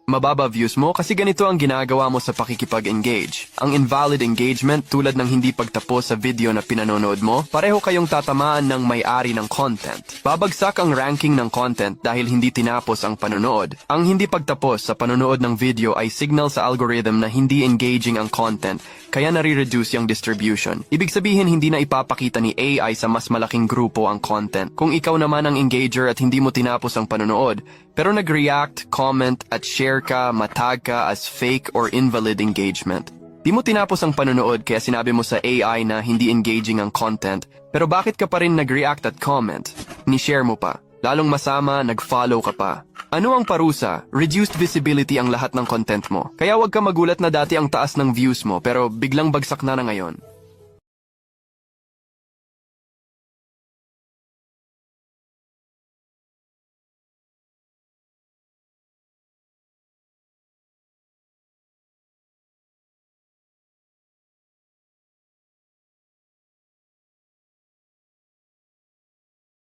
Mababa views mo kasi ganito ang ginagawa mo sa pakikipag-engage. Ang invalid engagement tulad ng hindi pagtapos sa video na pinanonood mo, pareho kayong tatamaan ng may-ari ng content. Babagsak ang ranking ng content dahil hindi tinapos ang panonood. Ang hindi pagtapos sa panonood ng video ay signal sa algorithm na hindi engaging ang content, kaya nare-reduce yung distribution. Ibig sabihin hindi na ipapakita ni AI sa mas malaking grupo ang content. Kung ikaw naman ang engager at hindi mo tinapos ang panonood, pero nag-react, comment at share ka, matag ka as fake or invalid engagement. Di mo tinapos ang panonood kaya sinabi mo sa AI na hindi engaging ang content, pero bakit ka pa rin nag-react at comment? Ni-share mo pa. Lalong masama, nag-follow ka pa. Ano ang parusa? Reduced visibility ang lahat ng content mo. Kaya wag ka magulat na dati ang taas ng views mo pero biglang bagsak na ngayon.